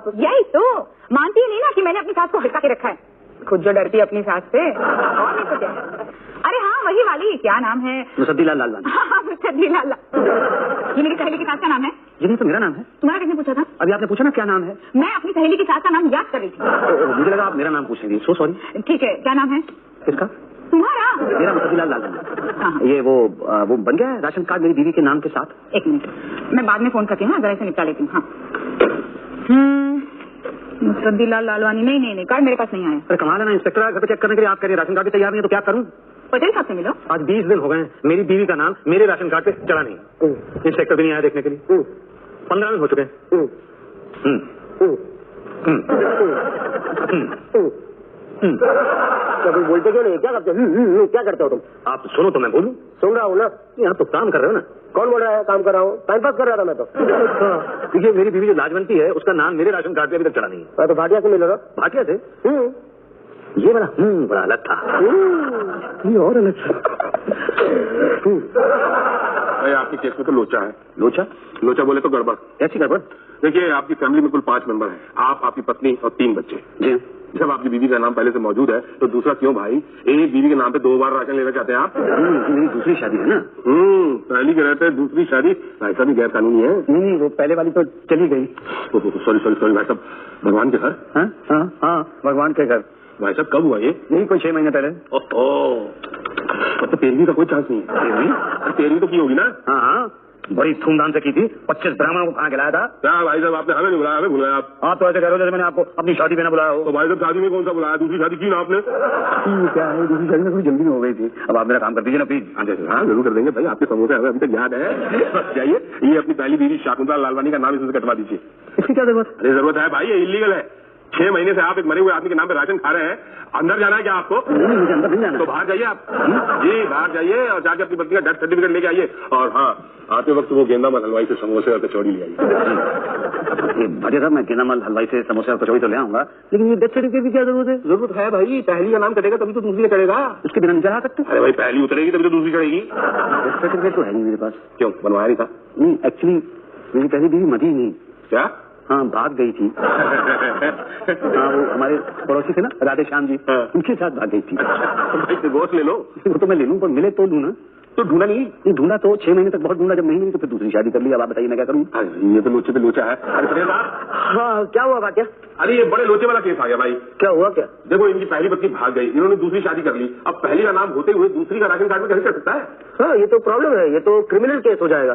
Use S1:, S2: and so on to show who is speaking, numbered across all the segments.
S1: आप?
S2: यही तो, मानती ही नहीं ना कि मैंने अपनी सास को हटका के रखा है। खुद जो डरती है अपनी सास से, और नहीं तो क्या। अरे हाँ, वही वाली, क्या नाम है?
S1: मुसद्दीलाल लालवानी।
S2: हाँ, मुसद्दीलाल। ये मेरी सहेली की सास का नाम है।
S1: ये नहीं तो मेरा नाम है।
S2: तुम्हारा किसने पूछा था?
S1: अभी आपने पूछा ना क्या नाम है।
S2: मैं अपनी सहेली की सास का नाम याद कर रही थी।
S1: मुझे लगा आप मेरा नाम पूछेंगी। So sorry.
S2: ठीक है, क्या नाम है
S1: किसका?
S2: तुम्हारा?
S1: मेरा मुसद्दीलाल लालवानी।
S2: हाँ।
S1: ये वो बन गया है राशन कार्ड मेरी बीवी के नाम के साथ।
S2: एक मिनट, मैं बाद में फोन करती हूँ, जरा इसे निपटा लेती हूँ। हाँ, मुसद्दीलाल लालवानी। नहीं, कार्ड मेरे पास नहीं आया।
S1: अरे कमाल है ना, इंस्पेक्टर घर पे चेक करने के लिए आप कह रहे हैं राशन कार्ड भी तैयार नहीं है तो क्या करूं?
S2: पटेल साहब से मिलो।
S1: आज 20 दिन हो गए हैं, मेरी बीवी का नाम मेरे राशन कार्ड पे चढ़ा नहीं। इंस्पेक्टर भी नहीं आया देखने के लिए। 15 दिन हो चुके हैं।
S3: कभी बोलते क्यों नहीं? क्या करते हो? क्या करते हो तुम?
S1: आप सुनो तो मैं बोलूं।
S3: सुन रहा हूँ ना।
S1: यहाँ तो काम कर रहे हो ना।
S3: कौन बोल रहा है काम कर रहा हूँ? टाइम पास कर रहा था मैं तो।
S1: देखिए मेरी बीवी जो लाजवंती है उसका नाम मेरे राशन कार्ड पे अभी तक चढ़ा नहीं है।
S3: मैं तो भाटिया से मिल रहा।
S1: भाटिया से? ये वाला बड़ा अलग था। ये और अलग था।
S4: आपके केस में तो लोचा है।
S1: लोचा
S4: बोले तो गड़बड़।
S1: कैसी गड़बड़?
S4: देखिए आपकी फैमिली में कुल 5 मेंबर हैं। आप, आपकी पत्नी और 3 बच्चे।
S1: जी।
S4: जब आपकी बीवी का नाम पहले से मौजूद है तो दूसरा क्यों भाई? एक बीवी के नाम पे 2 बार राशन लेना चाहते हैं आप?
S1: मेरी दूसरी शादी है ना।
S4: पहली के रहते दूसरी शादी ऐसा भी गैर कानूनी है।
S1: नहीं, वो पहले वाली तो चली गई।
S4: सॉरी भाई साहब। भगवान के घर?
S1: हाँ, भगवान के घर।
S4: भाई साहब कब हुआ ये?
S1: यही कोई 6 महीने पहले।
S4: तो 13वीं का कोई चांस नहीं है। 13वीं तो की होगी ना?
S1: हाँ, बड़ी धूमधाम से की थी। 25 ब्राह्मणों को कहाँ खिलाया था।
S4: क्या भाई साहब आपने हमें नहीं बुलाया, हमें बुलाया आप
S1: तो ऐसे कह रहे हो जैसे मैंने आपको अपनी शादी में ना बुलाया हो।
S4: तो भाई साहब शादी में कौन सा बुलाया? दूसरी शादी की ना आपने?
S1: क्या है, दूसरी शादी में थोड़ी जल्दी में हो गई थी। अब आप मेरा काम कर दीजिए ना प्लीज।
S4: हाँ जरूर कर देंगे भाई, आपके समोसे हमें अभी तक याद है। जाइए, ये अपनी पहली बीवी शाकुंतला लालवानी का नाम इसमें कटवा दीजिए।
S1: इसकी क्या जरूरत?
S4: अरे जरूरत है भाई, ये इलीगल है। 6 महीने से आप एक मरे हुए आदमी के नाम पे राशन खा रहे हैं। अंदर जाना है क्या आपको?
S1: नहीं, मुझे अंदर नहीं जाना।
S4: तो बाहर जाइए आप। जी बाहर जाइए और जाके अपनी पत्नी का डेथ सर्टिफिकेट लेके आइए। और हाँ, आते वक्त वो गेंदामल हलवाई से समोसे और कचौड़ी ले आइए।
S1: भाटिया साहब, मैं गेंदामल हलवाई से समोसे और कचौड़ी तो ले आऊंगा, लेकिन ये डेथ सर्टिफिकेट की क्या जरूरत है?
S4: जरूरत है भाई, पहली का नाम कटेगा तभी तो दूसरी का चढ़ेगा।
S1: उसके बिना नहीं चढ़ा सकते?
S4: अरे भाई पहली उतरेगी तभी तो दूसरी चढ़ेगी।
S1: डेथ सर्टिफिकेट तो है नहीं मेरे पास।
S4: क्यों, बनवाया नहीं था?
S1: नहीं, एक्चुअली मेरी पहली बीवी मरी नहीं।
S4: क्या?
S1: हाँ, भाग गई थी। हाँ, वो हमारे पड़ोसी थे ना राधे श्याम जी, उनके साथ भाग गई थी।
S4: भाई डिवोर्स ले लो।
S1: वो तो मैं ले लूँ, पर मिले तो लूँ ना।
S4: तो ढूंढा नहीं?
S1: ढूंढा तो 6 महीने तक बहुत ढूंढा, जब नहीं मिली तो फिर दूसरी शादी कर ली। अब आप बताइए मैं क्या करूँ?
S4: ये तो लोचे पे लोचा है। अरे पटेल साहब।
S3: हाँ, क्या हुआ भाटिया?
S4: अरे ये बड़े लोचे वाला केस आ गया भाई।
S3: क्या हुआ? क्या
S4: देखो, इनकी पहली पत्नी भाग गई, इन्होंने दूसरी शादी कर ली। अब पहली का नाम होते हुए दूसरी का राशन कार्ड में कैसे कर सकता है?
S3: हाँ, ये तो प्रॉब्लम है। ये तो क्रिमिनल केस हो जाएगा।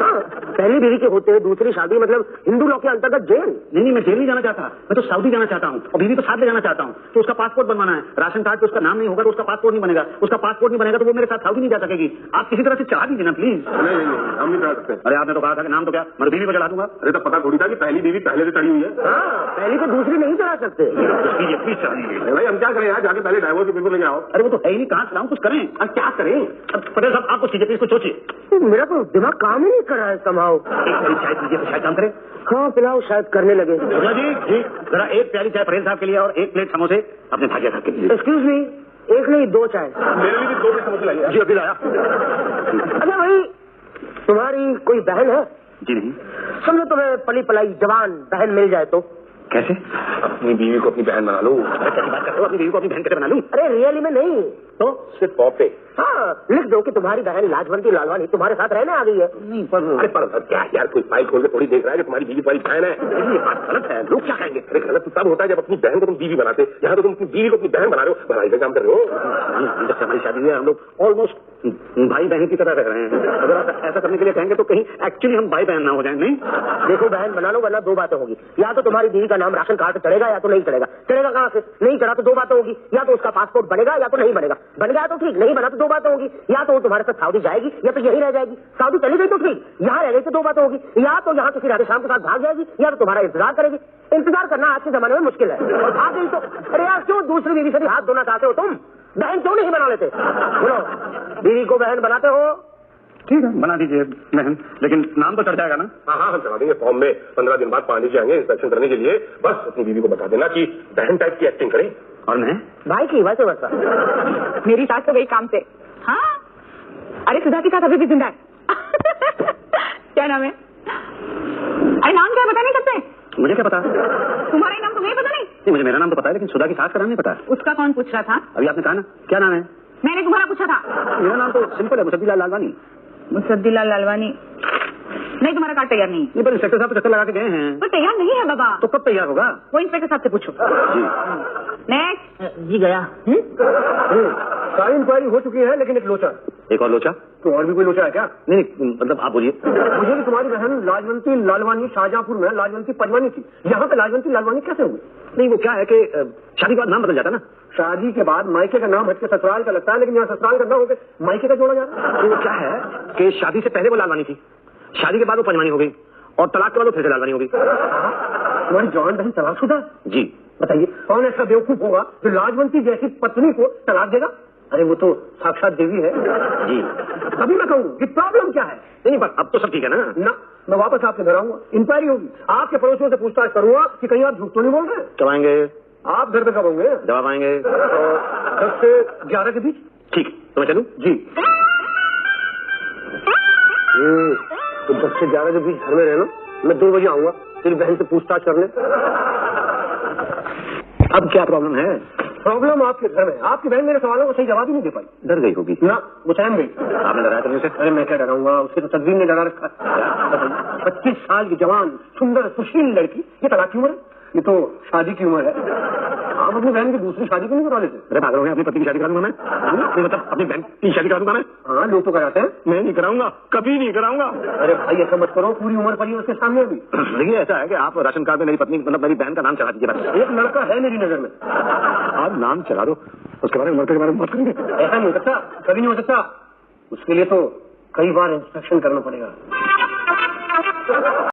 S3: हाँ, पहली बीवी के होते हुए दूसरी शादी मतलब हिंदू लॉ के अंतर्गत जेल।
S1: नहीं, मैं जेल नहीं जाना चाहता, मैं तो सऊदी जाना चाहता हूँ और बीवी को साथ ले जाना चाहता हूँ। तो उसका पासपोर्ट बनवाना है। राशन कार्ड पे उसका नाम नहीं होगा तो उसका पासपोर्ट नहीं बनेगा। उसका पासपोर्ट नहीं बनेगा तो वो मेरे साथ सऊदी नहीं जा सकेगी। आप किसी तरह से चढ़ा दीजिए ना प्लीज।
S4: नहीं, हम नहीं चढ़ा सकते।
S1: अरे आपने तो कहा था कि नाम तो क्या, मैं बीवी को चढ़ा दूंगा।
S4: अरे तो पता थोड़ी था कि पहली बीवी पहले से चढ़ी हुई है।
S3: हाँ, पहली पे दूसरी नहीं चढ़ा सकते।
S1: प्लीज चढ़ा दीजिए।
S4: भाई हम क्या करें यार, जाके पहले डाइवोर्स के पेपर लेके आओ।
S1: अरे वो तो है ही नहीं, कहाँ चलाऊं, कुछ करें।
S3: अब क्या करें?
S1: पटेल साहब आपको कीजिए प्लीज, कुछ सोचिए।
S3: मेरा तो दिमाग काम ही नहीं कर रहा है समाओ।
S1: एक प्याली चाय पीजिए तो शायद काम करे।
S3: हाँ, पिलाओ, शायद करने लगे।
S1: जी, जरा 1 प्याली चाय पटेल साहब के लिए और 1 प्लेट समोसे अपने भाटिया साहब के लिए।
S3: एक्सक्यूज मी, 1 नहीं 2 चाय।
S4: मेरे लिए भी 2 प्लेट समोसे लाइए।
S1: जी अभी लाया।
S3: अच्छा भाई, तुम्हारी कोई बहन है?
S1: जी नहीं।
S3: समझो तुम्हें पली पलाई जवान बहन मिल जाए तो?
S1: कैसे?
S4: अपनी बीवी को अपनी बहन बना लो।
S1: कैसी बात करते हो? अपनी बीवी को अपनी बहन कैसे बना लूं?
S3: अरे रियली में नहीं
S1: तो
S4: सिर्फ पॉप पे।
S3: हाँ, लिख दो कि तुम्हारी बहन लाजवंती लालवानी तुम्हारे साथ रहने आ गई है।
S1: नहीं, पर
S4: अरे पर क्या यार, कोई फाइल खोल के थोड़ी देख रहा है कि तुम्हारी बीवी तुम्हारी बहन है?
S1: ये बात गलत है, लोग क्या कहेंगे?
S4: अरे गलत तब होता है जब अपनी बहन को तुम बीवी बनाते। यहाँ तो तुम अपनी बीवी को अपनी बहन बना रहे हो, भलाई का काम कर रहे हो।
S1: जब से हमारी शादी हुई है हम लोग ऑलमोस्ट भाई बहन की तरह रह रहे हैं। अगर आप ऐसा करने के लिए कहेंगे तो कहीं एक्चुअली हम भाई बहन ना हो जाए। नहीं
S3: देखो बहन बना लो, वरना 2 बातें होगी। या तो तुम्हारी बीवी का नाम राशन कार्ड पे चढ़ेगा या तो नहीं चढ़ेगा। चढ़ेगा कहाँ से? नहीं चढ़ा तो 2 बातें होगी। या तो उसका पासपोर्ट बनेगा या तो नहीं बनेगा। बन गया तो ठीक, नहीं बना तो 2 बातें होगी। या तो वो तुम्हारे साथ सऊदी जाएगी या तो यही रह जाएगी। सऊदी चली गई तो ठीक, यहाँ रह गई तो 2 बातें होगी। या तो यहाँ किसी राधे श्याम के साथ भाग जाएगी या तो तुम्हारा इंतजार करेगी। इंतजार करना आज के जमाने में मुश्किल है। और भाग गई तो अरे यार, क्यों दूसरी बीवी से भी हाथ धोना चाहते हो तुम? बहन क्यों नहीं बना लेते? बोलो, बीवी को बहन बनाते हो?
S1: ठीक है, बना दीजिए बहन, लेकिन नाम तो चढ़ जाएगा ना?
S4: हाँ, हम चला देंगे फॉर्म में। 15 दिन बाद पांडे जी आएंगे इंस्पेक्शन करने के लिए। बस अपनी बीवी को बता देना कि बहन टाइप की एक्टिंग करे।
S1: और मैं
S3: भाई की वैसे वैसा।
S2: मेरी सास तो गई काम से। हाँ, अरे सुधा के साथ अभी भी जिंदा है। क्या नाम है? अरे नाम क्या बता नहीं सकते?
S1: मुझे क्या पता?
S2: तुम्हारा नाम तुम्हें पता नहीं?
S1: नहीं, मुझे मेरा नाम तो पता है, लेकिन सुधा की सास का नाम नहीं पता।
S2: उसका कौन पूछ रहा था?
S1: अभी आपने कहा ना, क्या नाम है?
S2: मैंने तुम्हारा पूछा था।
S1: मेरा नाम तो सिंपल है, मुसद्दीलाल लालवानी।
S2: मुसद्दीलाल लालवानी। नहीं, तुम्हारा कार्ड तैयार नहीं।
S1: नहीं, पर इंस्पेक्टर साहब तो चक्कर लगा के गए हैं।
S2: पर तैयार नहीं है बाबा।
S1: तो कब तैयार होगा?
S2: वो इंस्पेक्टर साहब से पूछो।
S1: जी।
S2: नेक्स्ट।
S3: जी गया।
S5: सारी इंक्वायरी हो चुकी है, लेकिन एक लोचा।
S1: एक और लोचा?
S5: तो और भी कोई लोचा है क्या?
S1: नहीं, मतलब आप बोलिए।
S5: मुझे भी तुम्हारी बहन लाजवंती लालवानी शाहजहांपुर में लाजवंती पंजवानी थी, यहाँ पे लाजवंती लालवानी कैसे हुई?
S1: नहीं, वो क्या है कि शादी के बाद नाम बदल जाता ना।
S5: शादी के बाद मायके का नाम हटके ससुराल का लगता है, लेकिन यहाँ ससुराल का नाम होकर मायके का जोड़ा जा रहा है।
S1: तो वो क्या है कि शादी से पहले वो लालवानी थी, शादी के बाद वो पंजवानी हो गई, और तलाक के बाद वो फिर से लालवानी हो गई।
S5: तुम्हारी जवान बहन तलाकशुदा?
S1: जी।
S5: बताइए, कौन ऐसा बेवकूफ होगा जो लाजवंती जैसी पत्नी को तलाक देगा? अरे वो तो साक्षात देवी है।
S1: जी।
S5: अभी मैं कहूँ कि प्रॉब्लम क्या है?
S1: नहीं, पर अब तो सब ठीक है ना?
S5: मैं वापस आपके घर आऊंगा, इंक्वायरी होगी, आपके पड़ोसियों से पूछताछ करूंगा कि कहीं आप झूठ तो नहीं बोल रहे।
S1: कब आएंगे?
S5: आप घर पे कब होंगे?
S1: जवाब आएंगे
S5: 10 से 11 के बीच।
S1: ठीक, तो मैं चलूं?
S5: जी। तो 10 से 11 के बीच घर में रहना, मैं 2 बजे आऊंगा तेरी बहन से पूछताछ करने।
S1: अब क्या प्रॉब्लम है?
S5: प्रॉब्लम आपके घर में, आपकी बहन मेरे सवालों का सही जवाब ही नहीं दे पाई।
S1: डर गई होगी
S5: ना, वो सहम गई।
S1: आपने डराया तो उसे?
S5: अरे मैं क्या डराऊंगा, उसके तो तदबीर ने डरा रखा है। 25 साल की जवान सुंदर सुशील लड़की, ये तलाक की उम्र है? ये तो शादी की उम्र है। आप अपनी बहन की दूसरी शादी क्यों नहीं करा लेते?
S1: अरे पागल हो गए, अपनी पत्नी की शादी करा दूंगा मैं? नहीं, मतलब अपनी बहन की शादी करा दूंगा मैं?
S5: हाँ, लोग तो कराते हैं।
S1: मैं नहीं कराऊंगा, कभी नहीं कराऊंगा।
S5: अरे भाई ऐसा मत करो, पूरी उम्र पड़ी है उसके सामने अभी।
S1: देखिए, ऐसा है कि आप राशन कार्ड में मेरी पत्नी, मतलब मेरी बहन का नाम चढ़ा दीजिए बस।
S5: एक लड़का है मेरी नजर में।
S1: आप नाम चढ़ा दो, उसके बारे में उम्र के बारे में बात करेंगे।
S5: ऐसा नहीं हो सकता, कभी नहीं हो सकता। उसके लिए तो कई बार इंस्पेक्शन करना पड़ेगा।